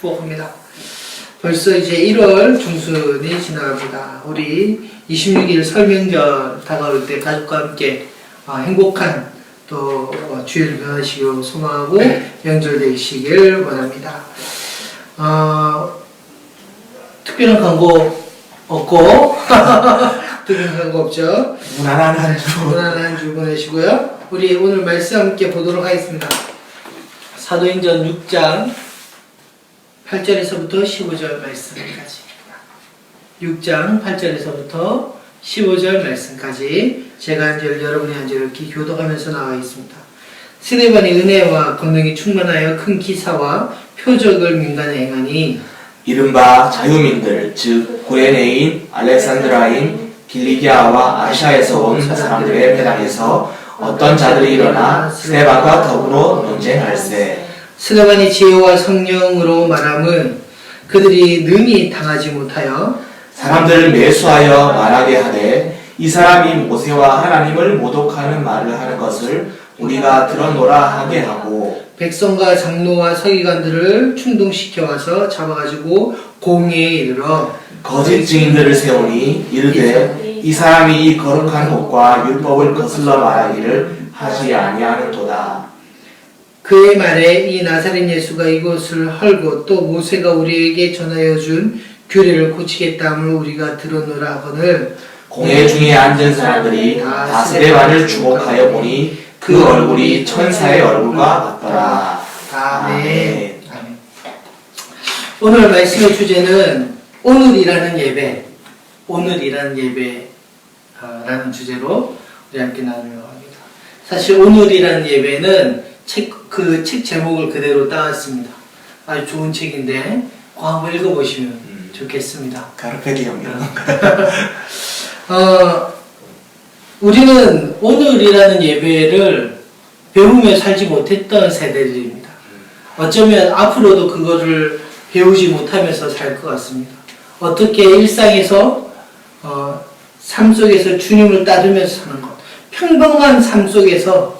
합니다. 벌써 이제 1월 중순이 지나갑니다. 우리 26일 설명절 다가올 때 가족과 함께 행복한 또 주일 변하시길 소망하고 명절 되시길 원합니다. 특별한 광고 없고 특별한 광고 없죠. 무난한 한 주. 무난한 한 주 보내시고요. 우리 오늘 말씀 함께 보도록 하겠습니다. 사도행전 6장 8절에서부터 15절 말씀까지 6장 8절에서부터 15절 말씀까지 제가 한 절 여러분이 한 절 이렇게 교독하면서 나와 있습니다. 스데반이 은혜와 권능이 충만하여 큰 기사와 표적을 민간에 행하니 이른바 자유민들 즉 구레네인, 알렉산드라인, 길리기아와 아시아에서 온 사람들의 배당에서 어떤 자들이 일어나 스데반과 더불어 논쟁할세. 스데반이 지혜와 성령으로 말함은 그들이 능히 당하지 못하여 사람들을 매수하여 말하게 하되 이 사람이 모세와 하나님을 모독하는 말을 하는 것을 우리가 들어노라 하게 하고 백성과 장로와 서기관들을 충동시켜 와서 잡아가지고 공회에 이르러 거짓 증인들을 세우니 이르되 이 사람이 이 거룩한 옷과 율법을 거슬러 말하기를 하지 아니하는도다. 그의 말에 이 나사렛 예수가 이곳을 헐고 또 모세가 우리에게 전하여 준 규례를 고치겠다 함을 우리가 들었노라 하거늘 공회 중에 앉은 사람들이 다 스데반을 주목하여 보니 그 얼굴이 천사의 얼굴과 같더라. 아멘. 아멘. 오늘 말씀의 주제는 오늘이라는 예배, 오늘이라는 예배라는 주제로 우리 함께 나누려고 합니다. 사실 오늘이라는 예배는 그 책 제목을 그대로 따왔습니다. 아주 좋은 책인데 그거 한번 읽어보시면 좋겠습니다. 가르페디엄 이런 우리는 오늘이라는 예배를 배우며 살지 못했던 세대들입니다. 어쩌면 앞으로도 그거를 배우지 못하면서 살 것 같습니다. 어떻게 일상에서 삶 속에서 주님을 따르면서 사는 것, 평범한 삶 속에서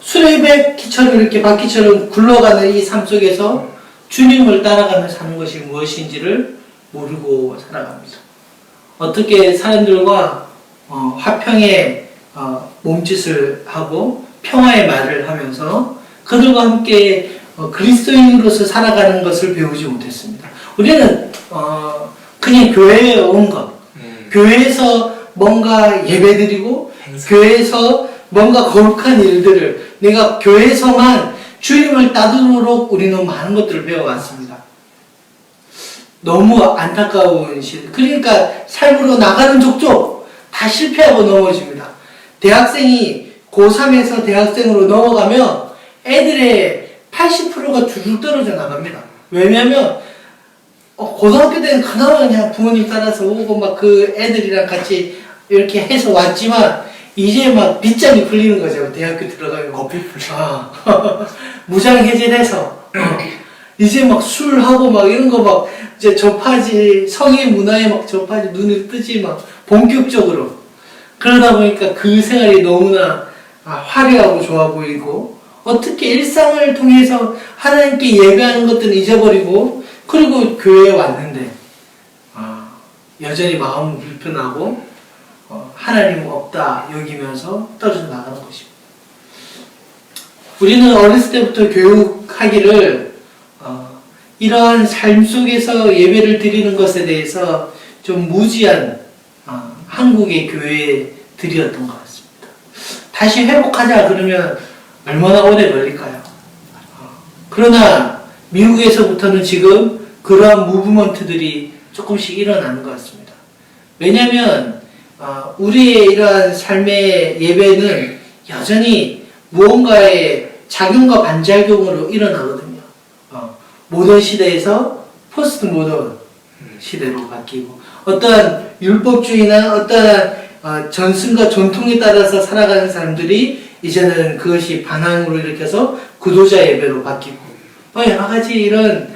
수레바퀴처럼 이렇게 바퀴처럼 굴러가는 이 삶 속에서 주님을 따라가며 사는 것이 무엇인지를 모르고 살아갑니다. 어떻게 사람들과 화평의 몸짓을 하고 평화의 말을 하면서 그들과 함께 그리스도인으로서 살아가는 것을 배우지 못했습니다. 우리는 그냥 교회에 온 것, 교회에서 뭔가 예배드리고 교회에서 뭔가 거룩한 일들을 내가 교회에서만 주님을 따르도록 우리는 많은 것들을 배워왔습니다. 너무 안타까운 시대. 그러니까 삶으로 나가는 족족 다 실패하고 넘어집니다. 대학생이 고3에서 대학생으로 넘어가면 애들의 80%가 줄줄 떨어져 나갑니다. 왜냐하면 고등학교 때는 그나마 그냥 부모님 따라서 오고 막 그 애들이랑 같이 이렇게 해서 왔지만 이제 막 빗장이 풀리는 거죠. 대학교 들어가면 커피 풀려. 무장 해제돼서 이제 막 술하고 막 이런 거 막 이제 접하지, 성의 문화에 막 접하지, 눈을 뜨지 막 본격적으로. 그러다 보니까 그 생활이 너무나 화려하고 좋아 보이고 어떻게 일상을 통해서 하나님께 예배하는 것들은 잊어버리고 그리고 교회에 왔는데 여전히 마음은 불편하고 하나님은 없다 여기면서 떨어져 나가는 것입니다. 우리는 어렸을 때부터 교육하기를 이러한 삶 속에서 예배를 드리는 것에 대해서 좀 무지한 한국의 교회들이었던 것 같습니다. 다시 회복하자 그러면 얼마나 오래 걸릴까요? 그러나 미국에서부터는 지금 그러한 무브먼트들이 조금씩 일어나는 것 같습니다. 왜냐하면 우리의 이러한 삶의 예배는 여전히 무언가의 작용과 반작용으로 일어나거든요. 모던 시대에서 포스트 모던 시대로 바뀌고 어떠한 율법주의나 어떠한 전승과 전통에 따라서 살아가는 사람들이 이제는 그것이 반항으로 일으켜서 구도자 예배로 바뀌고 여러 가지 이런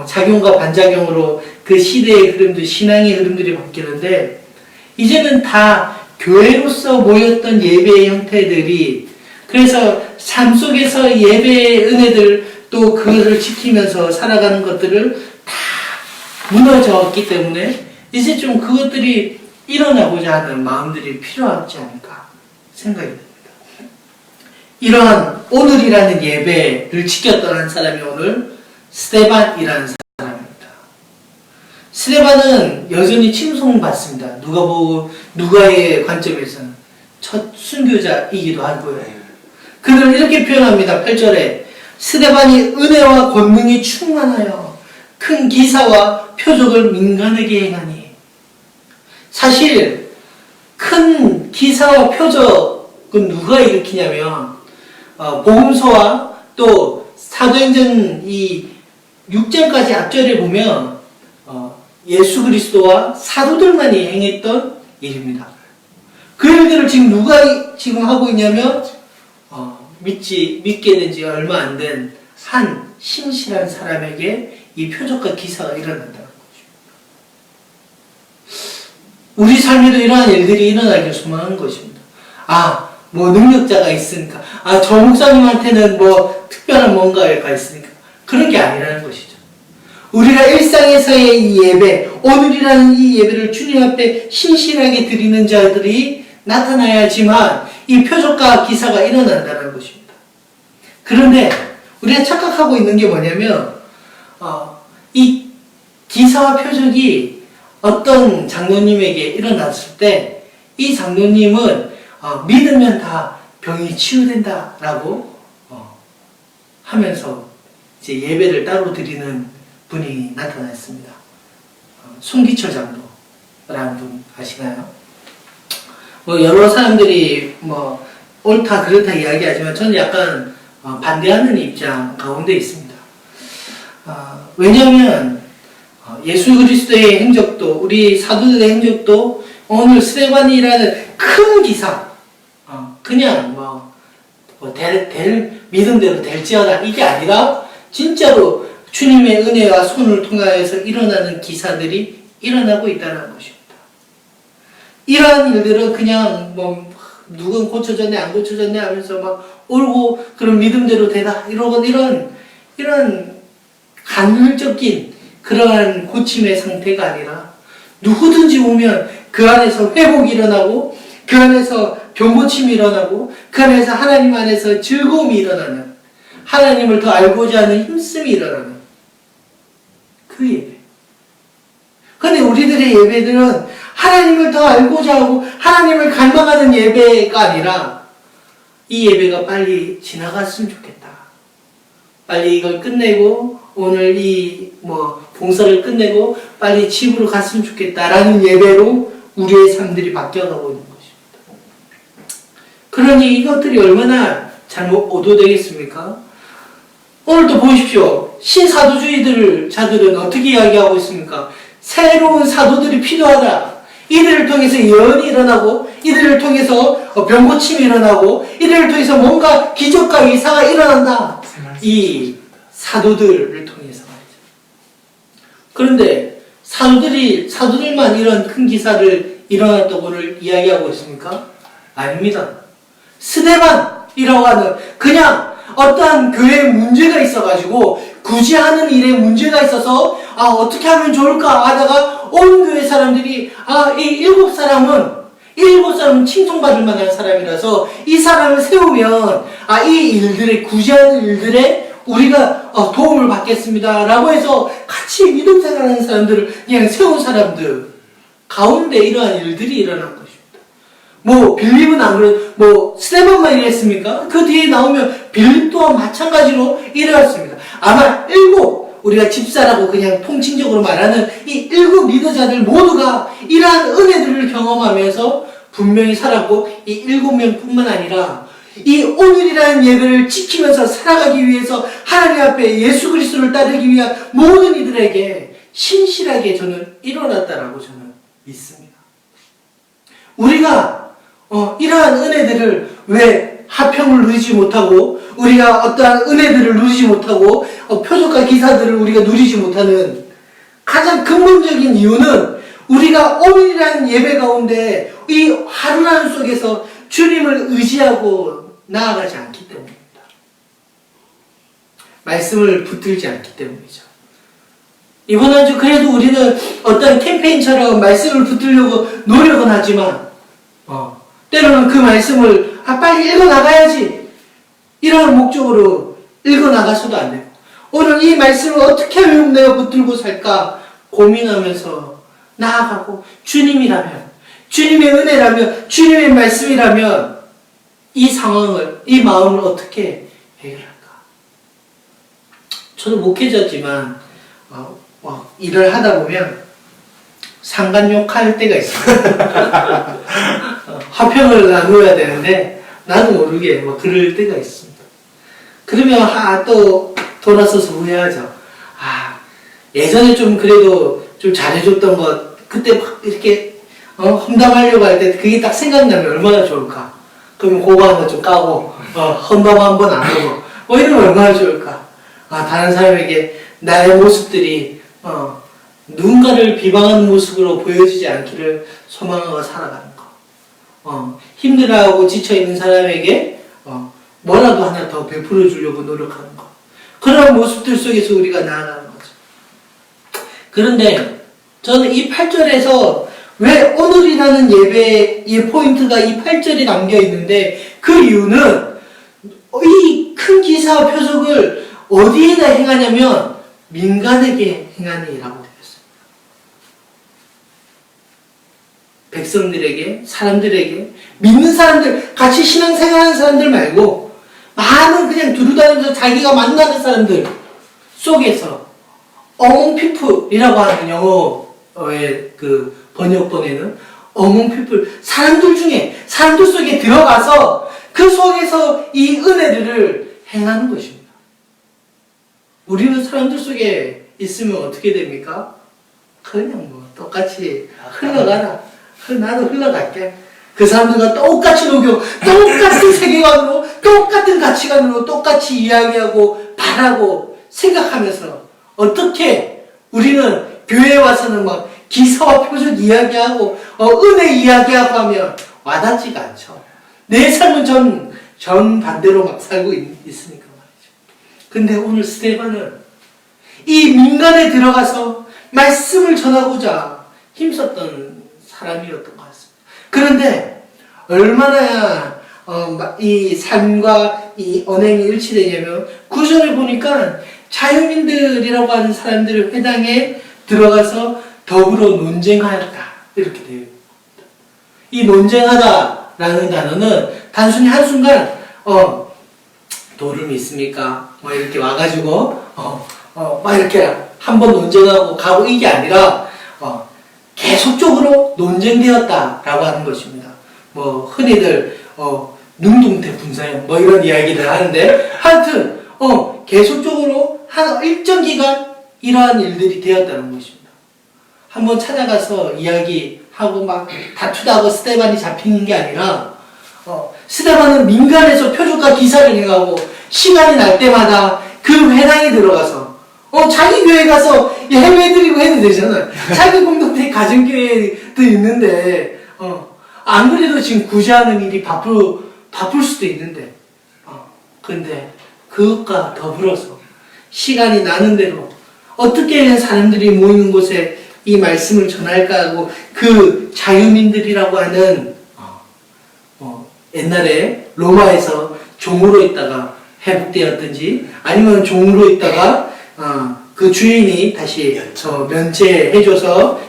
작용과 반작용으로 그 시대의 흐름들, 신앙의 흐름들이 바뀌는데 이제는 다 교회로서 모였던 예배의 형태들이 그래서 삶 속에서 예배의 은혜들 또 그것을 지키면서 살아가는 것들을 다 무너졌기 때문에 이제 좀 그것들이 일어나고자 하는 마음들이 필요하지 않을까 생각이 듭니다. 이러한 오늘이라는 예배를 지켰던 한 사람이 오늘 스데반이라는 사람입니다. 스데반은 여전히 칭송받습니다. 누가의 관점에서는 첫 순교자이기도 하고요. 그를 이렇게 표현합니다. 8절에 스데반이 은혜와 권능이 충만하여 큰 기사와 표적을 민간에게 행하니. 사실 큰 기사와 표적은 누가 일으키냐면 복음서와 또 사도행전 이 6절까지 앞절에 보면 예수 그리스도와 사도들만이 행했던 일입니다. 그 일들을 지금 누가 지금 하고 있냐면 믿게 된 지 얼마 안 된 한 신실한 사람에게 이 표적과 기사가 일어난다는 거죠. 우리 삶에도 이러한 일들이 일어나길 소망하는 것입니다. 뭐 능력자가 있으니까, 저 목사님한테는 뭐 특별한 뭔가가 있으니까 그런 게 아니라는 것이죠. 우리가 일상에서의 이 예배, 오늘이라는 이 예배를 주님 앞에 신실하게 드리는 자들이 나타나야지만 이 표적과 기사가 일어난다는 것입니다. 그런데 우리가 착각하고 있는 게 뭐냐면 이 기사와 표적이 어떤 장로님에게 일어났을 때 이 장로님은 믿으면 다 병이 치유된다라고 하면서 이제 예배를 따로 드리는 분이 나타났습니다. 송기철 장로라는 분 아시나요? 여러 사람들이 옳다 그렇다 이야기하지만 저는 약간 반대하는 입장 가운데 있습니다. 왜냐하면 예수 그리스도의 행적도 우리 사도들의 행적도 오늘 스데반이라는 큰 기사 그냥 될 믿음대로 될지어다 이게 아니라 진짜로 주님의 은혜와 손을 통하여서 일어나는 기사들이 일어나고 있다는 것입니다. 이러한 일들은 그냥 누군 고쳐졌네 안 고쳐졌네 하면서 막 울고 그런 믿음대로 되다 이런 간헐적인 그러한 고침의 상태가 아니라 누구든지 오면 그 안에서 회복이 일어나고 그 안에서 병고침이 일어나고 그 안에서 하나님 안에서 즐거움이 일어나는 하나님을 더 알고자 하는 힘씀이 일어나는 그 예배. 그런데 우리들의 예배들은 하나님을 더 알고자 하고 하나님을 갈망하는 예배가 아니라 이 예배가 빨리 지나갔으면 좋겠다. 빨리 이걸 끝내고 오늘 이 봉사를 끝내고 빨리 집으로 갔으면 좋겠다라는 예배로 우리의 삶들이 바뀌어가고 있는 것입니다. 그러니 이것들이 얼마나 잘못 오도되겠습니까? 오늘도 보십시오. 신사도주의자들은 어떻게 이야기하고 있습니까? 새로운 사도들이 필요하다. 이들을 통해서 예언이 일어나고 이들을 통해서 병고침이 일어나고 이들을 통해서 뭔가 기적과 이사가 일어난다. 이 사도들을 통해서 말이죠. 그런데 사도들만 이런 큰 기사를 일어났다고 오늘 이야기하고 있습니까? 아닙니다. 스데반이라고 하는 그냥 어떠한 교회에 문제가 있어가지고 굳이 하는 일에 문제가 있어서 어떻게 하면 좋을까 하다가 온 교회 사람들이 이 일곱 사람은 칭송받을 만한 사람이라서 이 사람을 세우면 이 일들에 굳이 하는 일들에 우리가 도움을 받겠습니다 라고 해서 같이 믿음 생활하는 사람들을 그냥 세운 사람들 가운데 이러한 일들이 일어난 것입니다. 빌립은 안 그래, 스데반만 이랬습니까? 그 뒤에 나오면 빌립 또한 마찬가지로 일어났습니다. 아마 우리가 집사라고 그냥 통칭적으로 말하는 이 7 리더자들 모두가 이러한 은혜들을 경험하면서 분명히 살았고 이 7명 뿐만 아니라 이 오늘이라는 예배를 지키면서 살아가기 위해서 하나님 앞에 예수 그리스도를 따르기 위한 모든 이들에게 신실하게 저는 일어났다라고 저는 믿습니다. 우리가 이러한 은혜들을 왜 하평을 누리지 못하고 우리가 어떠한 은혜들을 누리지 못하고 표적과 기사들을 우리가 누리지 못하는 가장 근본적인 이유는 우리가 오늘이라는 예배 가운데 이 하루라는 속에서 주님을 의지하고 나아가지 않기 때문입니다. 말씀을 붙들지 않기 때문이죠. 이번 한 주 그래도 우리는 어떤 캠페인처럼 말씀을 붙들려고 노력은 하지만 때로는 그 말씀을 빨리 읽어나가야지 이런 목적으로 읽어나가서도 안 되고 오늘 이 말씀을 어떻게 하면 내가 붙들고 살까 고민하면서 나아가고 주님이라면 주님의 은혜라면 주님의 말씀이라면 이 상황을 이 마음을 어떻게 해결할까? 저도 목회자지만 일을 하다 보면 상간욕할 때가 있습니다. 화평을 나누어야 되는데 나도 모르게 그럴 때가 있습니다. 그러면 또 돌아서서 후회하죠. 예전에 좀 그래도 좀 잘해줬던 것 그때 막 이렇게 험담하려고 할 때 그게 딱 생각나면 얼마나 좋을까. 그러면 그거 한번 좀 까고 험담 한번 안 하고 이러면 얼마나 좋을까. 다른 사람에게 나의 모습들이 누군가를 비방하는 모습으로 보여지지 않기를 소망하고 살아가는 거. 힘들어하고 지쳐있는 사람에게 뭐라도 하나 더 베풀어 주려고 노력하는 거. 그런 모습들 속에서 우리가 나아가는 거죠. 그런데 저는 이 8절에서 왜 오늘이라는 예배의 포인트가 이 8절에 담겨 있는데 그 이유는 이 큰 기사와 표적을 어디에다 행하냐면 민간에게 행하니라고 되어 있습니다. 백성들에게, 사람들에게, 믿는 사람들, 같이 신앙생활하는 사람들 말고 많은 그냥 두루다니면서 자기가 만나는 사람들 속에서 among people이라고 하는 영어의 그 번역본에는 among people, 사람들 속에 들어가서 그 속에서 이 은혜들을 행하는 것입니다. 우리는 사람들 속에 있으면 어떻게 됩니까? 그냥 똑같이 흘러가라. 나도 흘러갈게. 그 사람들과 똑같이 녹여, 똑같은 세계관으로, 똑같은 가치관으로 똑같이 이야기하고, 바라고, 생각하면서 어떻게 우리는 교회에 와서는 기사와 표적 이야기하고, 은혜 이야기하고 하면 와닿지가 않죠. 내 삶은 전 반대로 살고 있으니까 말이죠. 근데 오늘 스데반은 이 민간에 들어가서 말씀을 전하고자 힘썼던 사람이었던 것 같습니다. 그런데 얼마나 이 삶과 이 언행이 일치되냐면 9절을 보니까 자유민들이라고 하는 사람들을 회당에 들어가서 더불어 논쟁하였다 이렇게 되어 있습니다. 이 논쟁하다라는 단어는 단순히 한순간 돌을 믿습니까? 이렇게 와가지고 막 이렇게 한번 논쟁하고 가고 이게 아니라 계속적으로 논쟁되었다라고 하는 것입니다. 흔히들 능동태 분사형 이런 이야기를 하는데 하여튼 계속적으로 한 일정 기간 이러한 일들이 되었다는 것입니다. 한번 찾아가서 이야기하고 막 다투다가 스데반이 잡히는 게 아니라 스데반은 민간에서 표적과 기사를 행하고 시간이 날 때마다 그 회당에 들어가서 자기 교회 가서 예배 드리고 해도 되잖아요. 자기 공동체 가정교회도 있는데 안 그래도 지금 구제하는 일이 바쁠 수도 있는데 근데 그것과 더불어서 시간이 나는 대로 어떻게 사람들이 모이는 곳에 이 말씀을 전할까 하고 그 자유민들이라고 하는 옛날에 로마에서 종으로 있다가 회복되었든지 아니면 종으로 있다가 그 주인이 다시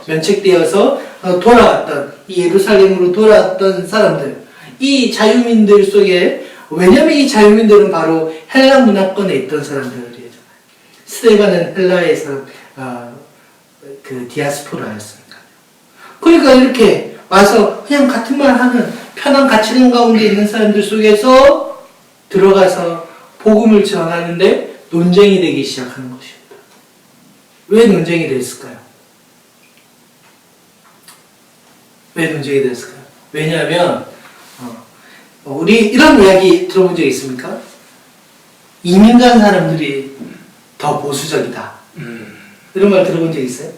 면책되어서 돌아왔던 이 예루살렘으로 돌아왔던 사람들 이 자유민들 속에 왜냐면 이 자유민들은 바로 헬라 문화권에 있던 사람들이잖아요. 스데반은 헬라에서 그 디아스포라였으니까. 그러니까 이렇게 와서 그냥 같은 말 하는 편한 가치관 가운데 있는 사람들 속에서 들어가서 복음을 전하는데 논쟁이 되기 시작하는 것입니다. 왜 논쟁이 됐을까요? 왜 논쟁이 됐을까요? 왜냐하면 우리 이런 이야기 들어본 적 있습니까? 이민 간 사람들이 더 보수적이다. 이런 말 들어본 적 있어요?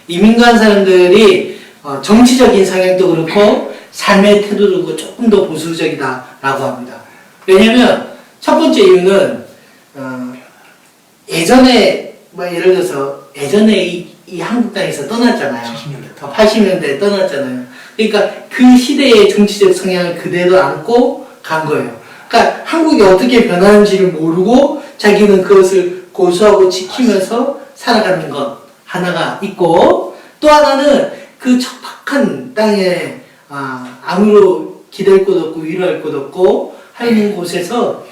이민 간 사람들이 정치적인 성향도 그렇고 삶의 태도도 그렇고 조금 더 보수적이다라고 합니다. 왜냐하면 첫 번째 이유는 예전에 뭐 예를 들어서 예전에 이 한국 땅에서 떠났잖아요. 80년대에 떠났잖아요. 그러니까 그 시대의 정치적 성향을 그대로 안고 간 거예요. 그러니까 한국이 어떻게 변하는지를 모르고 자기는 그것을 고수하고 지키면서 살아가는 것 하나가 있고, 또 하나는 그 척박한 땅에 아무로 기댈 곳 없고 위로할 곳 없고 하는 곳에서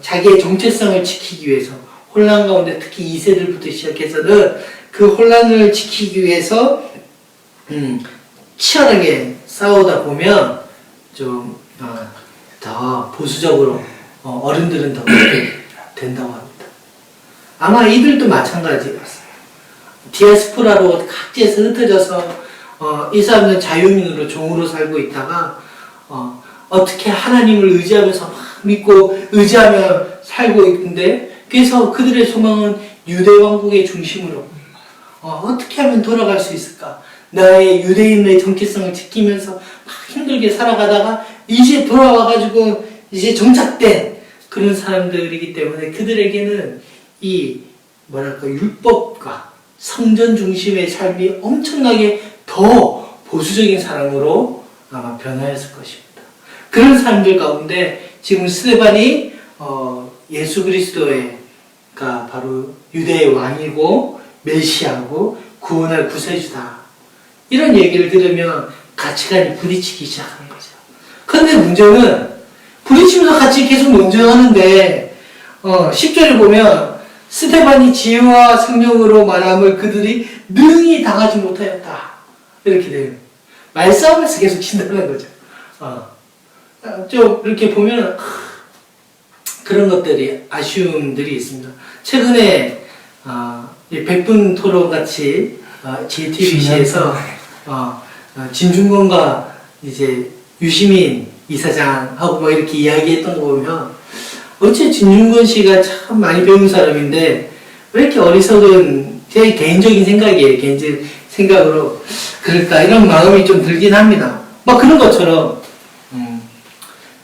자기의 정체성을 지키기 위해서 혼란 가운데 특히 2세들부터 시작해서는 그 혼란을 지키기 위해서 치열하게 싸우다 보면 좀 더 보수적으로 어른들은 더 그렇게 된다고 합니다. 아마 이들도 마찬가지였어요. 디아스포라로 각지에서 흩어져서 이 사람들은 자유민으로 종으로 살고 있다가 어떻게 하나님을 의지하면서 막 믿고 의지하며 살고 있는데, 그래서 그들의 소망은 유대 왕국의 중심으로 어떻게 하면 돌아갈 수 있을까? 나의 유대인의 정체성을 지키면서 막 힘들게 살아가다가 이제 돌아와가지고 이제 정착된 그런 사람들이기 때문에 그들에게는 이 뭐랄까 율법과 성전 중심의 삶이 엄청나게 더 보수적인 사람으로 아마 변화했을 것입니다. 그런 사람들 가운데 지금 스데반이 예수 그리스도가 바로 유대의 왕이고 메시아고 구원할 구세주다, 이런 얘기를 들으면 가치관이 부딪히기 시작하는 거죠. 그런데 문제는 부딪히면서 같이 계속 논쟁하는데 10절에 보면 스데반이 지혜와 성령으로 말함을 그들이 능히 당하지 못하였다, 이렇게 돼요. 말싸움에서 계속 친다는 거죠. 좀 이렇게 보면 그런 것들이 아쉬움들이 있습니다. 최근에 백분 토론 같이 JTBC에서 진중권과 이제 유시민 이사장하고 뭐 이렇게 이야기했던 거 보면 어째 진중권 씨가 참 많이 배운 사람인데 왜 이렇게 어리석은, 제 개인적인 생각이에요. 개인적인 생각으로 그럴까 이런 마음이 좀 들긴 합니다. 막 그런 것처럼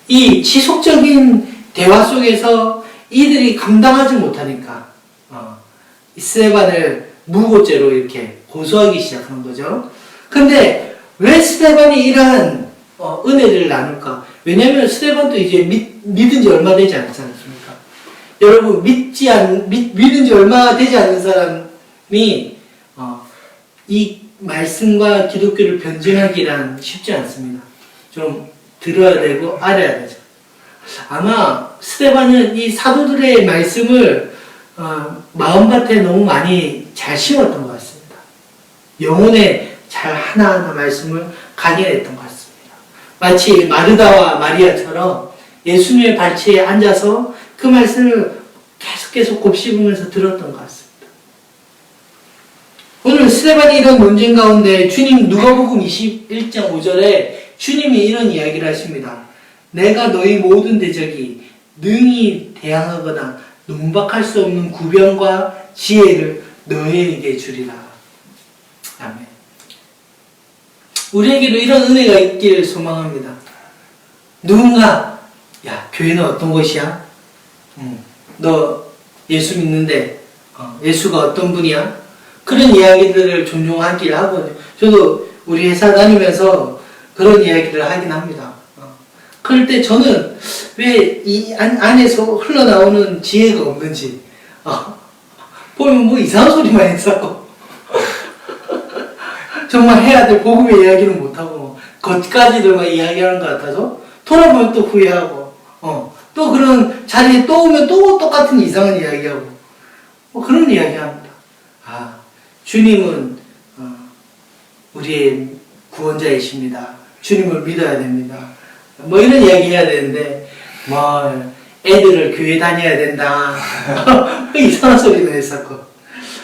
이 지속적인 대화 속에서 이들이 감당하지 못하니까 스데반을 무고죄로 이렇게 고소하기 시작하는 거죠. 근데 왜 스데반이 이러한 은혜를 나눌까? 왜냐하면 스데반도 이제 믿은 지 얼마 되지 않지 않습니까? 여러분, 믿은 지 얼마 되지 않는 사람이 이 말씀과 기독교를 변증하기란 쉽지 않습니다. 좀 들어야 되고 알아야 되죠. 아마 스데반은 이 사도들의 말씀을 마음밭에 너무 많이 잘 심었던 것 같습니다. 영혼에 잘 하나하나 말씀을 각인했던 것 같습니다. 마치 마르다와 마리아처럼 예수님의 발치에 앉아서 그 말씀을 계속 곱씹으면서 들었던 것 같습니다. 오늘 스데반이 이런 논쟁 가운데 주님 누가복음 21장 5절에 주님이 이런 이야기를 하십니다. 내가 너희 모든 대적이 능히 대항하거나 농박할 수 없는 구변과 지혜를 너희에게 주리라. 아멘. 우리에게도 이런 은혜가 있기를 소망합니다. 누군가, 야, 교회는 어떤 곳이야? 너 예수 믿는데 예수가 어떤 분이야? 그런 이야기들을 종종 하기를 하거든요. 저도 우리 회사 다니면서 그런 이야기를 하긴 합니다. 그럴 때 저는 왜 이 안에서 흘러나오는 지혜가 없는지 보면 뭐 이상한 소리만 했어. 정말 해야 될 복음의 이야기는 못하고 겉가지들만 이야기하는 것 같아서 돌아보면 또 후회하고 또 그런 자리에 또 오면 또 똑같은 이상한 이야기하고 뭐 그런 이야기합니다. 주님은 우리의 구원자이십니다. 주님을 믿어야 됩니다. 뭐 이런 이야기 해야 되는데 뭐 애들을 교회 다녀야 된다. 이상한 소리도 했었고.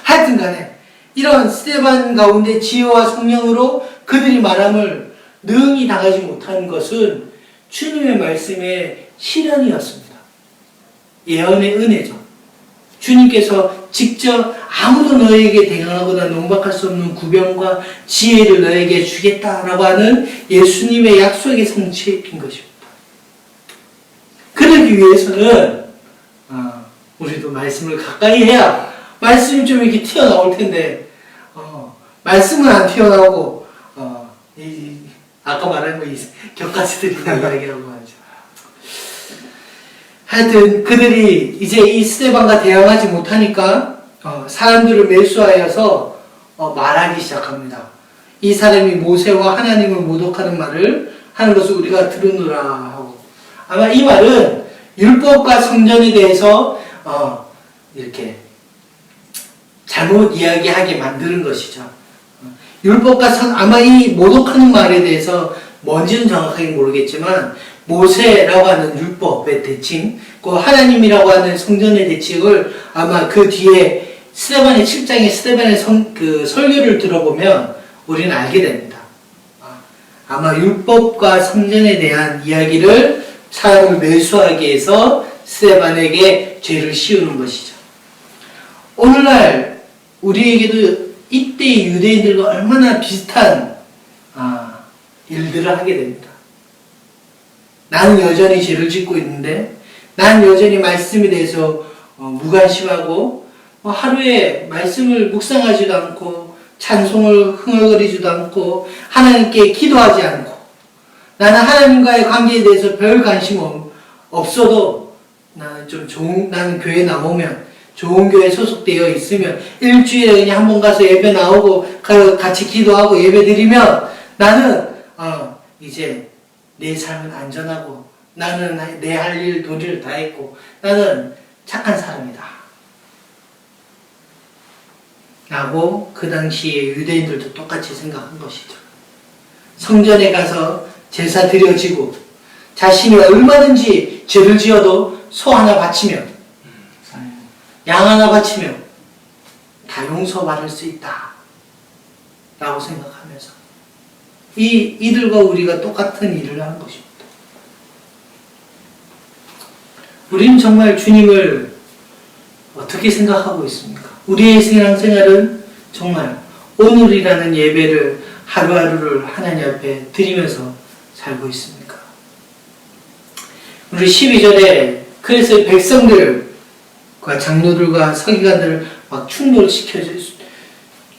하여튼 간에 이런 스데반 가운데 지혜와 성령으로 그들이 말함을 능히 당하지 못하는 것은 주님의 말씀의 실현이었습니다. 예언의 은혜죠. 주님께서 직접 아무도 너에게 대항하거나 농박할 수 없는 구변과 지혜를 너에게 주겠다라고 하는 예수님의 약속의 성취인 것입니다. 그러기 위해서는 우리도 말씀을 가까이 해야 말씀이 좀 이렇게 튀어나올 텐데, 말씀은 안 튀어나오고, 아까 말한 거 격가지들이 이야기라고 하죠. 하여튼 그들이 이제 이 스데반과 대항하지 못하니까 사람들을 매수하여서 말하기 시작합니다. 이 사람이 모세와 하나님을 모독하는 말을 하는 것을 우리가 들으노라 하고, 아마 이 말은 율법과 성전에 대해서 이렇게 잘못 이야기하게 만드는 것이죠. 율법과 아마 이 모독하는 말에 대해서 뭔지는 정확하게 모르겠지만 모세라고 하는 율법의 대칭, 그 하나님이라고 하는 성전의 대칭을 아마 그 뒤에 스데반의 7장의 스데반의 그 설교를 들어보면 우리는 알게 됩니다. 아마 율법과 성전에 대한 이야기를 사람을 매수하기 위해서 스데반에게 죄를 씌우는 것이죠. 오늘날 우리에게도 이때의 유대인들과 얼마나 비슷한 일들을 하게 됩니다. 나는 여전히 죄를 짓고 있는데, 나는 여전히 말씀에 대해서 무관심하고 하루에 말씀을 묵상하지도 않고 찬송을 흥얼거리지도 않고 하나님께 기도하지 않고, 나는 하나님과의 관계에 대해서 별 관심 없어도 나는 교회 나오면, 좋은 교회에 소속되어 있으면 일주일에 그냥 한 번 가서 예배 나오고 같이 기도하고 예배 드리면 나는 이제 내 삶은 안전하고 나는 내 할 일 도리를 다 했고 나는 착한 사람이다 라고 그 당시에 유대인들도 똑같이 생각한 것이죠. 성전에 가서 제사 드려지고 자신이 얼마든지 죄를 지어도 소 하나 바치면, 양 하나 바치면 다 용서받을 수 있다 라고 생각하면서 이들과 우리가 똑같은 일을 하는 것입니다. 우리는 정말 주님을 어떻게 생각하고 있습니까? 우리의 신앙생활은 정말 오늘이라는 예배를 하루하루를 하나님 앞에 드리면서 살고 있습니까? 우리 12절에 그래서 백성들과 장로들과 서기관들을 막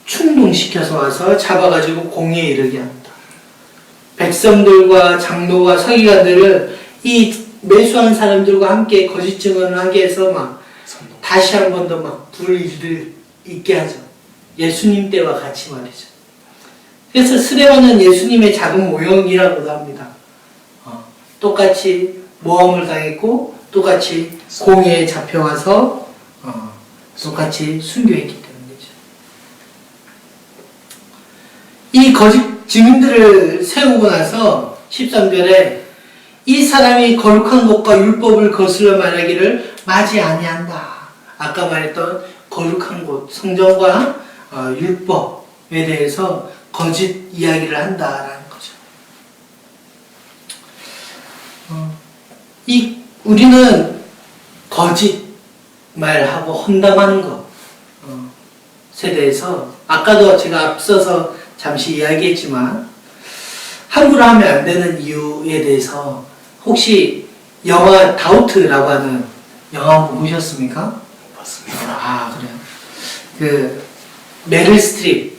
충동시켜서 와서 잡아가지고 공의에 이르게 합니다. 백성들과 장로와 서기관들을 이 매수한 사람들과 함께 거짓 증언을 하게 해서 막 다시 한 번 더 막 불을 있게 하죠. 예수님 때와 같이 말이죠. 그래서 스데반은 예수님의 작은 모형이라고도 합니다. 똑같이 모함을 당했고 똑같이 공회에 잡혀와서 똑같이 순교했기 때문이죠. 이 거짓 증인들을 세우고 나서 13절에 이 사람이 거룩한 것과 율법을 거슬러 말하기를 마지 아니한다. 아까 말했던 거룩한 곳, 성전과 율법에 대해서 거짓 이야기를 한다라는 거죠. 우리는 거짓 말하고 험담하는 것에 대해서 아까도 제가 앞서서 잠시 이야기했지만 함부로 하면 안 되는 이유에 대해서 혹시 영화 다우트라고 하는 영화 한번 보셨습니까? 봤습니다. 그래요. 그 메릴 스트립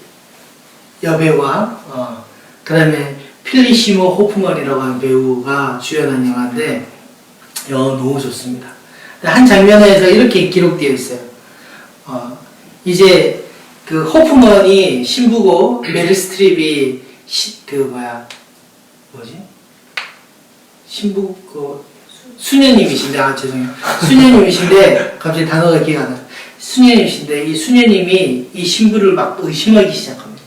여배우와 그 다음에 필리시모 호프먼이라고 하는 배우가 주연한 영화인데 영화 너무 좋습니다. 한 장면에서 이렇게 기록되어 있어요. 이제 그 호프먼이 신부고 메릴 스트립이 신부 수녀님이신데 죄송해요. 수녀님이신데 갑자기 단어가 기억 안 나요. 수녀님이신데 이 수녀님이 이 신부를 막 의심하기 시작합니다.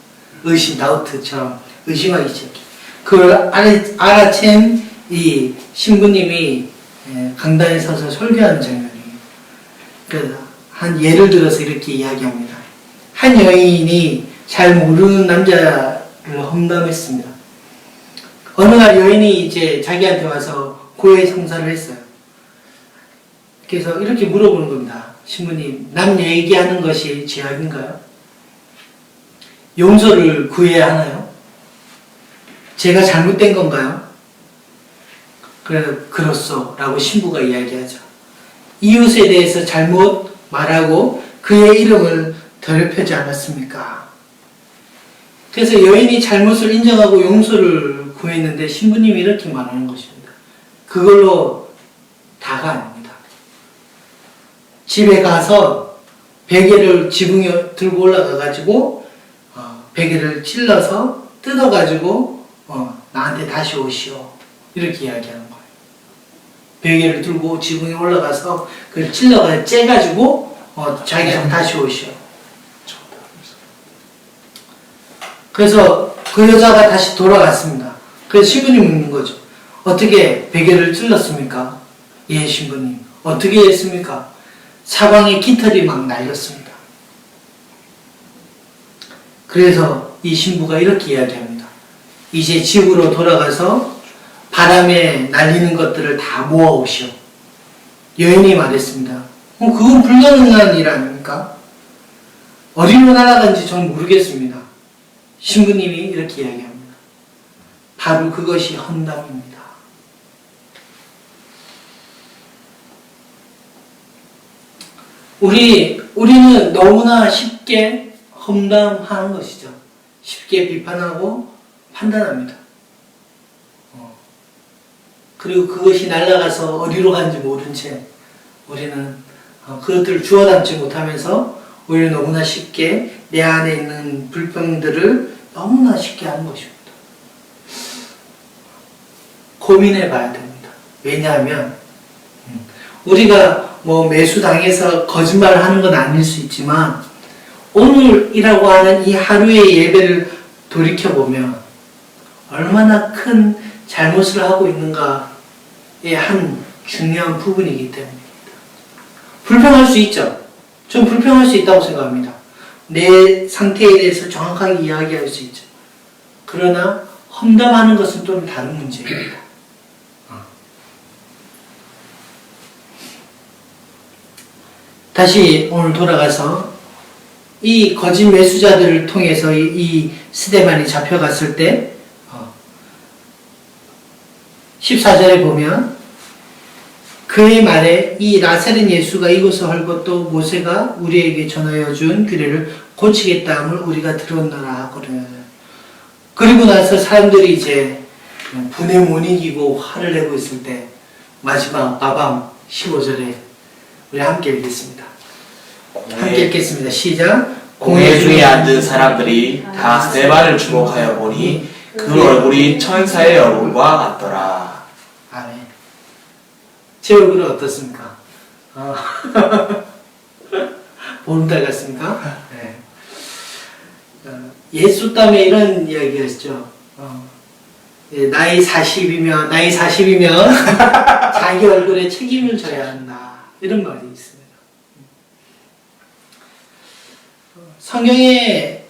다우트처럼 의심하기 시작해요. 그걸 알아챈 이 신부님이 강단에 서서 설교하는 장면이에요. 그래서 한 예를 들어서 이렇게 이야기합니다. 한 여인이 잘 모르는 남자를 험담했습니다. 어느 날 여인이 이제 자기한테 와서 고해 성사를 했어요. 그래서 이렇게 물어보는 겁니다. 신부님, 남 얘기하는 것이 죄악인가요? 용서를 구해야 하나요? 제가 잘못된 건가요? 그래서 그렇소 라고 신부가 이야기하죠. 이웃에 대해서 잘못 말하고 그의 이름을 더럽히지 않았습니까? 그래서 여인이 잘못을 인정하고 용서를 구했는데 신부님이 이렇게 말하는 것입니다. 그걸로 다가 아닙니다. 집에 가서 베개를 지붕에 들고 올라가가지고 베개를 찔러서 뜯어가지고 나한테 다시 오시오. 이렇게 이야기하는 거예요. 베개를 들고 지붕에 올라가서 그걸 찔러가지고 째가지고 자기한테 다시 오시오. 그래서 그 여자가 다시 돌아갔습니다. 그래서 신부님 묻는 거죠. 어떻게 베개를 찔렀습니까? 예, 신부님. 어떻게 했습니까? 사방에 깃털이 막 날렸습니다. 그래서 이 신부가 이렇게 이야기합니다. 이제 집으로 돌아가서 바람에 날리는 것들을 다 모아오시오. 여인이 말했습니다. 그건 불가능한 일 아닙니까? 어디로 날아간지 저는 모르겠습니다. 신부님이 이렇게 이야기합니다. 바로 그것이 험담입니다. 우리는 너무나 쉽게 험담하는 것이죠. 쉽게 비판하고 판단합니다. 그리고 그것이 날아가서 어디로 간지 모른 채 우리는 그것들을 주워 담지 못하면서 오히려 너무나 쉽게 내 안에 있는 불평들을 너무나 쉽게 하는 것입니다. 고민해 봐야 됩니다. 왜냐하면 우리가 매수당해서 거짓말을 하는 건 아닐 수 있지만 오늘이라고 하는 이 하루의 예배를 돌이켜보면 얼마나 큰 잘못을 하고 있는가의 한 중요한 부분이기 때문입니다. 불평할 수 있죠. 전 불평할 수 있다고 생각합니다. 내 상태에 대해서 정확하게 이야기할 수 있죠. 그러나 험담하는 것은 좀 다른 문제입니다. 다시 오늘 돌아가서 이 거짓 매수자들을 통해서 이 스데반이 잡혀갔을 때 14절에 보면 그의 말에 이 나사렛 예수가 이곳을 헐벗도 모세가 우리에게 전하여 준 규례를 고치겠다 함을 우리가 들었노라 하거든. 그리고 나서 사람들이 이제 분에 못 이기고 화를 내고 있을 때 마지막 마밤 15절에 우리 함께 읽겠습니다. 함께 읽겠습니다. 시작. 공회 중에 앉은 사람들이 다 스데반을 주목하여 보니 그 얼굴이 천사의 얼굴과 같더라. 아멘. 제 얼굴은 어떻습니까? 보름달 같습니까? 네. 예수 때문에 이런 이야기가 있죠. 나이 40이면 자기 얼굴에 책임을 져야 한다. 이런 말이 있습니다. 성경에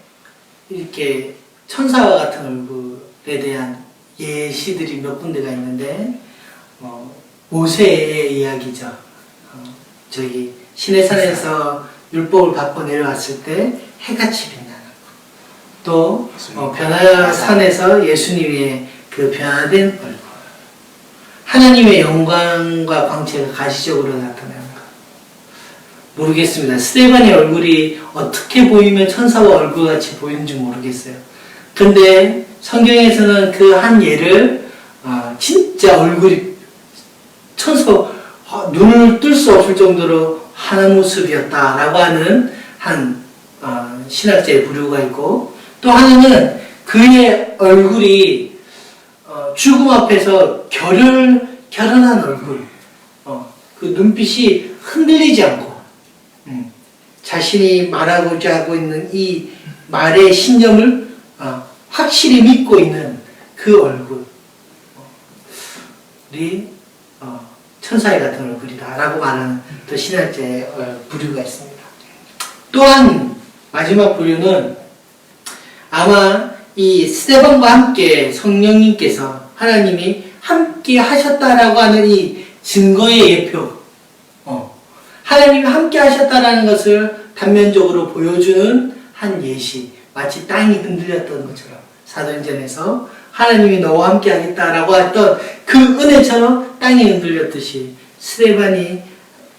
이렇게 천사와 같은 얼굴에 대한 예시들이 몇 군데가 있는데 모세의 이야기죠. 저기 시내산에서 율법을 받고 내려왔을 때 해같이 빛나는 또 변화산에서 예수님의 그 변화된 얼굴, 하나님의 영광과 광채가 가시적으로 나타나는 것. 모르겠습니다. 스데반의 얼굴이 어떻게 보이면 천사와 얼굴같이 보이는지 모르겠어요. 근데 성경에서는 그 한 예를 진짜 얼굴이 천사 눈을 뜰 수 없을 정도로 하는 모습이었다라고 하는 한 신학자의 부류가 있고, 또 하나는 그의 얼굴이 죽음 앞에서 결연한 얼굴, 그 눈빛이 흔들리지 않고 자신이 말하고자 하고 있는 이 말의 신념을 확실히 믿고 있는 그 얼굴이 천사의 같은 얼굴이다 라고 말하는 또 신학자의 부류가 있습니다. 또한 마지막 부류는 아마 이 스데반과 함께 성령님께서 하나님이 함께 하셨다라고 하는 이 증거의 예표, 하나님이 함께 하셨다라는 것을 단면적으로 보여주는 한 예시, 마치 땅이 흔들렸던 것처럼 사도행전에서 하나님이 너와 함께 하겠다라고 했던 그 은혜처럼 땅이 흔들렸듯이 스데반이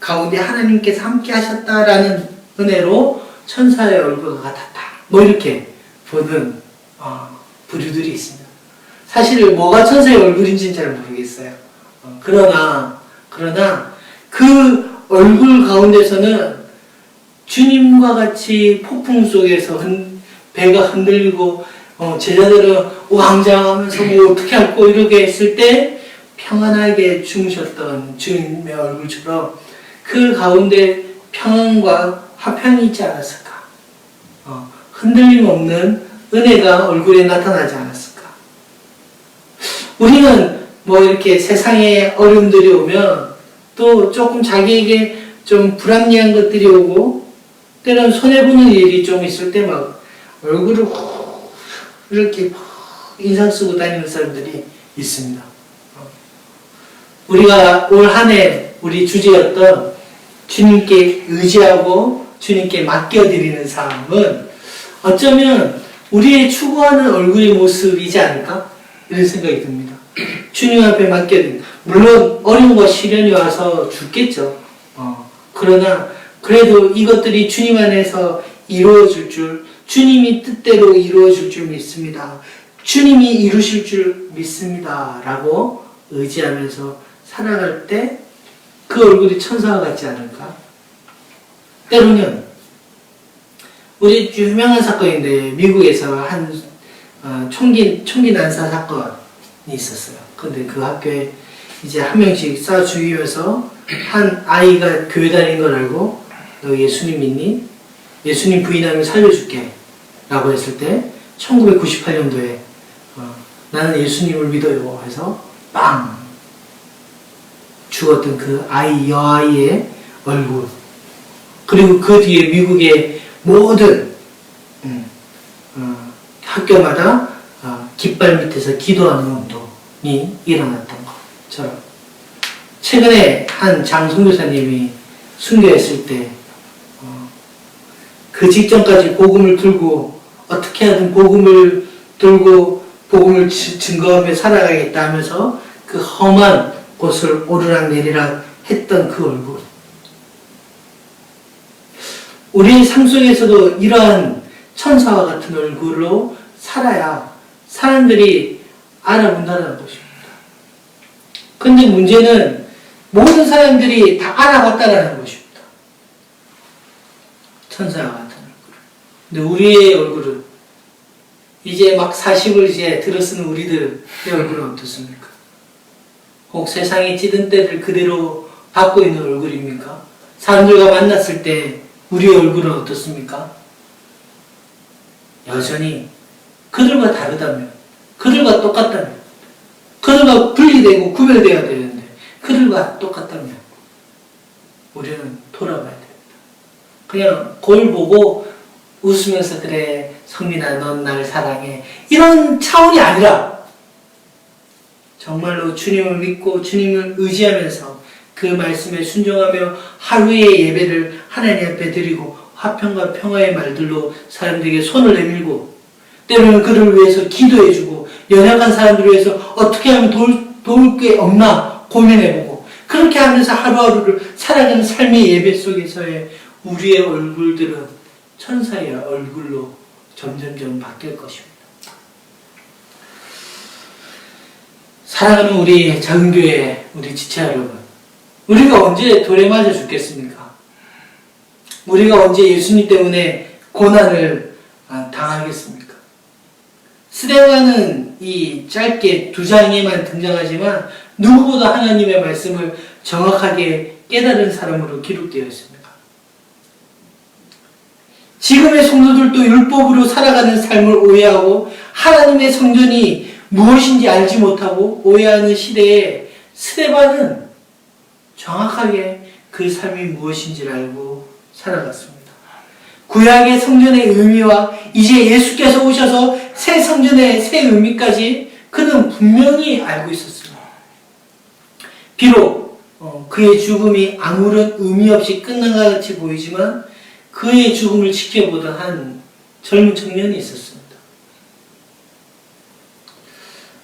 가운데 하나님께서 함께 하셨다라는 은혜로 천사의 얼굴과 같았다. 뭐 이렇게 보는 부류들이 있습니다. 사실 뭐가 천사의 얼굴인지는 잘 모르겠어요. 그러나 그 얼굴 가운데서는 주님과 같이 폭풍 속에서 배가 흔들리고 제자들은 우왕좌왕하면서 뭐 어떻게 할고 이렇게 했을 때 평안하게 주무셨던 주님의 얼굴처럼 그 가운데 평안과 화평이 있지 않았을까? 흔들림 없는 은혜가 얼굴에 나타나지 않았을까? 우리는 뭐 이렇게 세상에 어려움들이 오면 또 조금 자기에게 좀 불합리한 것들이 오고 때로는 손해보는 일이 좀 있을 때 막 얼굴을 이렇게 인상 쓰고 다니는 사람들이 있습니다. 우리가 올 한 해 우리 주제였던 주님께 의지하고 주님께 맡겨드리는 삶은 어쩌면 우리의 추구하는 얼굴의 모습이지 않을까? 이런 생각이 듭니다. 주님 앞에 맡겨드리는, 물론 어려움과 시련이 와서 죽겠죠. 그러나 그래도 이것들이 주님 안에서 이루어질 줄, 주님이 뜻대로 이루어질 줄 믿습니다. 주님이 이루실 줄 믿습니다. 라고 의지하면서 살아갈 때 그 얼굴이 천사와 같지 않을까? 때로는 우리 유명한 사건인데 미국에서 한 총기 난사 사건이 있었어요. 근데 그 학교에 이제 한 명씩 쏴 죽이면서 한 아이가 교회 다니는 걸 알고 너 예수님 믿니? 예수님 부인하면 살려줄게 라고 했을 때 1998년도에 나는 예수님을 믿어요 해서 빵! 죽었던 그 여아이의 얼굴, 그리고 그 뒤에 미국의 모든 학교마다 깃발 밑에서 기도하는 운동이 일어났던 것처럼 최근에 한 장선교사님이 순교했을 때 그 직전까지 복음을 들고 어떻게 하든 복음을 들고 복음을 증거하며 살아가겠다 하면서 그 험한 곳을 오르락내리락 했던 그 얼굴, 우리의 삶 속에서도 이러한 천사와 같은 얼굴로 살아야 사람들이 알아본다는 것입니다. 근데 문제는 모든 사람들이 다 알아봤다는 것입니다. 천사와 같은 얼굴. 근데 우리의 얼굴은 이제 막 40을 이제 들어서는 우리들의 얼굴은 어떻습니까? 혹 세상의 찌든 때를 그대로 받고 있는 얼굴입니까? 사람들과 만났을 때 우리의 얼굴은 어떻습니까? 여전히 그들과 다르다면, 그들과 똑같다면, 그들과 분리되고 구별되어야 되는데 그들과 똑같다면 우리는 돌아봐야 됩니다. 그냥 거울 보고 웃으면서 그래 성민아 넌 날 사랑해 이런 차원이 아니라 정말로 주님을 믿고 주님을 의지하면서 그 말씀에 순종하며 하루의 예배를 하나님 앞에 드리고 화평과 평화의 말들로 사람들에게 손을 내밀고 때로는 그들을 위해서 기도해주고 연약한 사람들을 위해서 어떻게 하면 도울 게 없나 고민해보고 그렇게 하면서 하루하루를 살아가는 삶의 예배 속에서의 우리의 얼굴들은 천사의 얼굴로 점점점 바뀔 것입니다. 사랑하는 우리 작은 교회, 우리 지체 여러분, 우리가 언제 돌에 맞아 죽겠습니까? 우리가 언제 예수님 때문에 고난을 당하겠습니까? 스데반은 이 짧게 2장에만 등장하지만 누구보다 하나님의 말씀을 정확하게 깨달은 사람으로 기록되어 있습니다. 지금의 성도들도 율법으로 살아가는 삶을 오해하고 하나님의 성전이 무엇인지 알지 못하고 오해하는 시대에 스데반은 정확하게 그 삶이 무엇인지를 알고 살아갔습니다. 구약의 성전의 의미와 이제 예수께서 오셔서 새 성전의 새 의미까지 그는 분명히 알고 있었습니다. 비록 그의 죽음이 아무런 의미 없이 끝난 것 같이 보이지만 그의 죽음을 지켜보던 한 젊은 청년이 있었습니다.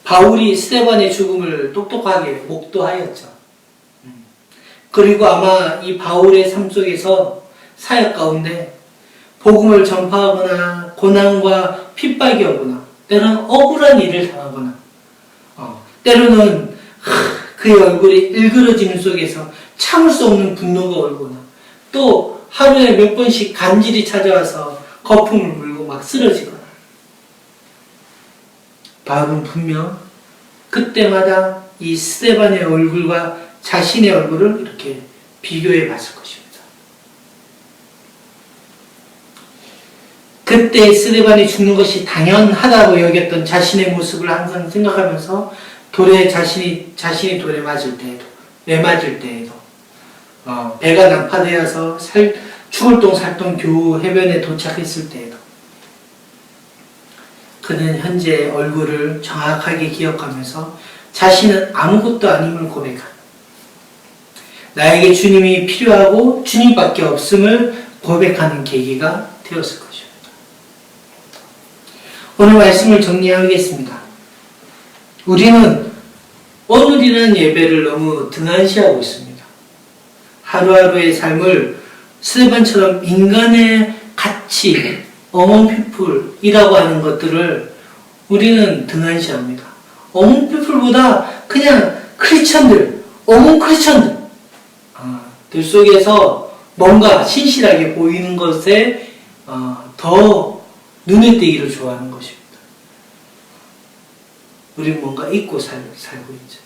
바울이 스데반의 죽음을 똑똑하게 목도하였죠. 그리고 아마 이 바울의 삶 속에서 사역 가운데 복음을 전파하거나 고난과 핍박이 오거나 때로는 억울한 일을 당하거나 때로는 그의 얼굴이 일그러지는 속에서 참을 수 없는 분노가 오거나 또 하루에 몇 번씩 간질이 찾아와서 거품을 물고 막 쓰러지거나 바울은 분명 그때마다 이 스데반의 얼굴과 자신의 얼굴을 이렇게 비교해 봤을 것입니다. 그때 스데반이 죽는 것이 당연하다고 여겼던 자신의 모습을 항상 생각하면서 자신이 돌에 맞을 때에도, 매 맞을 때에도, 배가 난파되어서 추월동 교우 해변에 도착했을 때에도, 그는 현재 얼굴을 정확하게 기억하면서 자신은 아무것도 아님을 고백한, 나에게 주님이 필요하고 주님밖에 없음을 고백하는 계기가 되었을 것입니다. 오늘 말씀을 정리하겠습니다. 우리는 오늘이라는 예배를 너무 등한시하고 있습니다. 하루하루의 삶을 스데반처럼 인간의 가치, 어몽 피플이라고 하는 것들을 우리는 등한시합니다. 어몽 피플보다 그냥 크리스천들, 어몽 크리스천들 들 속에서 뭔가 신실하게 보이는 것에 더 눈에 띄기를 좋아하는 것입니다. 우리는 뭔가 잊고 살고 있죠.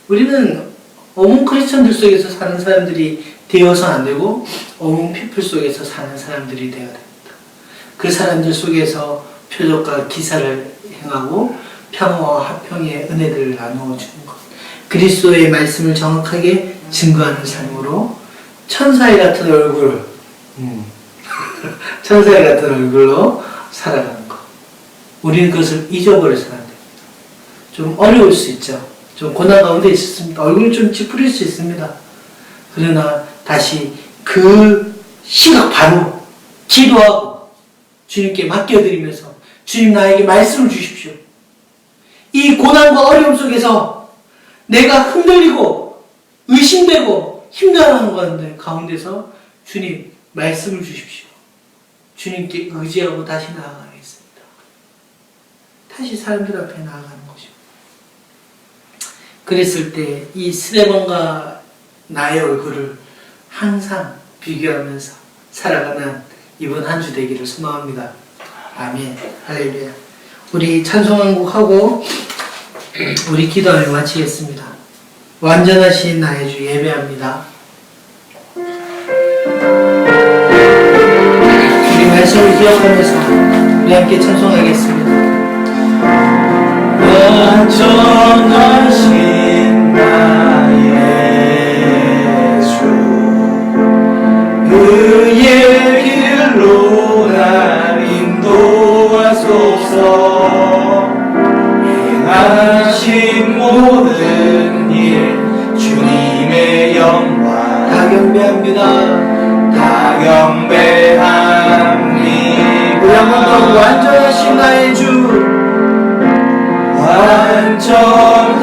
우리는 어몽 크리스천들 속에서 사는 사람들이 되어서 안 되고 어몽 피플 속에서 사는 사람들이 되어야 됩니다. 그 사람들 속에서 표적과 기사를 행하고 평화와 화평의 은혜들을 나누어 주는 것, 그리스도의 말씀을 정확하게 증거하는 삶으로 천사의 같은 얼굴, 천사의 같은 얼굴로 살아가는 것. 우리는 그것을 잊어버려서는 안 됩니다. 좀 어려울 수 있죠. 좀 고난 가운데 있었습니다. 얼굴을 좀 찌푸릴 수 있습니다. 그러나 다시 그 시각 바로 기도하고 주님께 맡겨드리면서 주님 나에게 말씀을 주십시오. 이 고난과 어려움 속에서 내가 흔들리고 의심되고 힘들어하는 가운데서 주님 말씀을 주십시오. 주님께 의지하고 다시 나아가겠습니다. 다시 사람들 앞에 나아가는 것입니다. 그랬을 때 이 스데반과 나의 얼굴을 항상 비교하면서 살아가는 이번 한 주 되기를 소망합니다. 아멘. 할렐루야. 우리 찬송 한 곡 하고 우리 기도를 마치겠습니다. 완전하신 나의 주 예배합니다. 우리 말씀을 기억하면서 우리 함께 찬송하겠습니다. 완전하신 나의 주, 그의 길로 날 인도하소서. 행하신 모든 일 주님의 영광 다 경배합니다. 다 경배합니다. 우리 한번 더 완전하신 나의 주,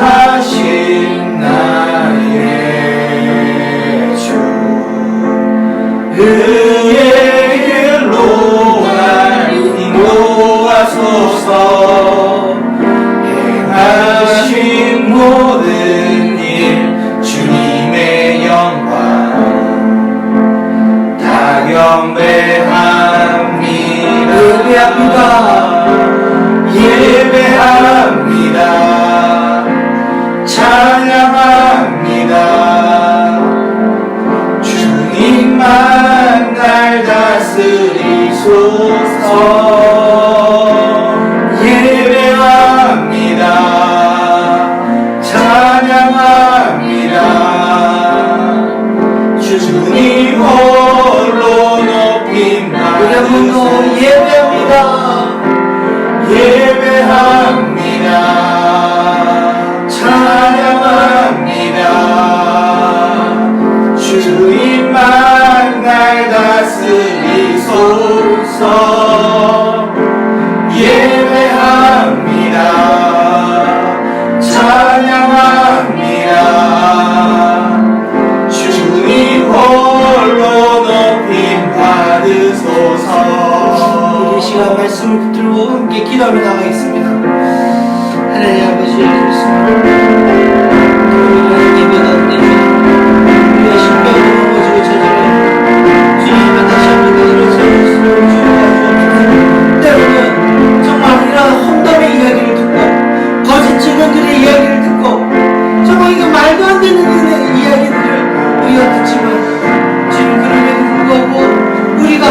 완전하신 나의 주, 그의 길로 날 인도하소서. 행하신 모든 일 주님의 영광 다 경배합니다. 예배합니다. 예배합니다. 시간 말씀을 붙들고 함께 기도하며 나가겠습니다. 하나님 아버지 그렇습니다. 우리가 예배 가운데 우리가 신비하고 넘어지고 저지른 주님 앞에 다시 한번 일어설 수 있도록 주여 도와주옵소서. 때로는 정말 이런 험담의 이야기를 듣고 거짓 증언들의 이야기를 듣고 정말 이거 말도 안 되는 이야기들을 우리가 듣지만 지금 그럼에도 불구하고 우리가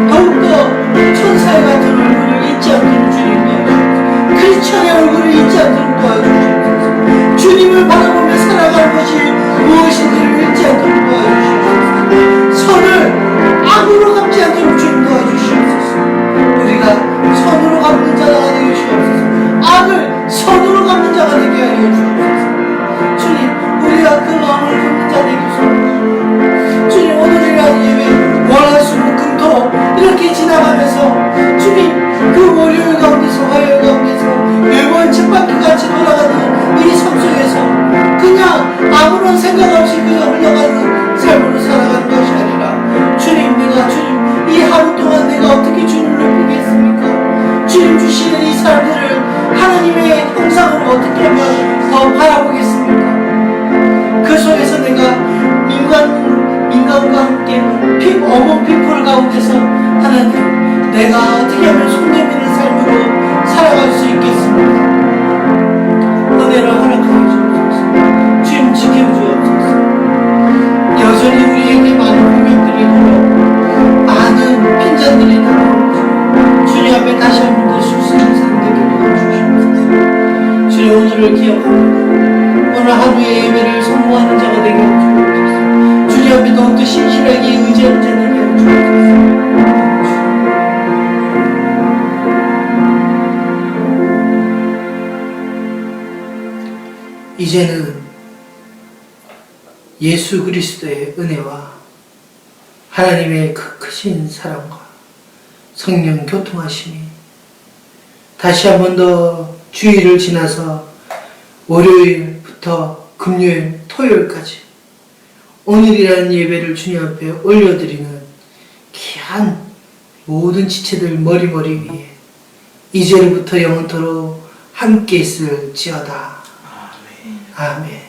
더욱더 천사의 같은 얼굴을 잊지 않도록 주님 도와주옵소서. 크리스천의 얼굴을 잊지 않도록 도와주옵소서. 주님을 바라보며 살아가는 것이 무엇인지를 잊지 않도록 도와주시옵소서. 선을 악으로 갚지 않도록 주님 도와주시옵소서. 우리가 선으로 갚는 자가 되게 주옵소서. 악을 선으로 갚는 자가 되게 하여 주옵소서. 주님, 우리가 그 마음을 품는 자 되게 주옵소서. 주님, 오늘이라는 예배 월화수목금토 이렇게 지나가면서 주님 그 월요일 가운데서 화요일 가운데서 매번 쳇바퀴 같이 돌아가는 이 삶 속에서 그냥 아무런 생각 없이 그냥 흘러가는 삶으로 살아가는 것이 아니라 주님, 이 하루 동안 내가 어떻게 주님을 높이겠습니까? 주님 주시는 이 사람들을 하나님의 형상으로 어떻게 하면 더 바라보겠습니까? 그 속에서 내가 인간과 함께 어머 피플 가운데서 하나님 내가 어떻게 하면 손 내미는 삶으로 살아갈 수 있겠습니까? 은혜를 허락하여 주옵소서. 주님 지켜주옵소서. 여전히 우리에게 많은 공격들이 돌아오고 많은 핀잔들이 나오고 주님 앞에 다시 한 번 더 술수는 삶 되게 도와주시옵소서. 주님 오늘을 기억합니다. 오늘 하루의 예배를 성공하는 자가 되게 해주옵소서. 주님 앞에 더욱더 신실하게 의지하는 자 되게 해주옵소서. 이제는 예수 그리스도의 은혜와 하나님의 그 크신 사랑과 성령 교통하심이 다시 한 번 더 주일을 지나서 월요일부터 금요일, 토요일까지 오늘이라는 예배를 주님 앞에 올려드리는 귀한 모든 지체들 머리머리 위에 이제부터 영원토록 함께 있을지어다. 아멘.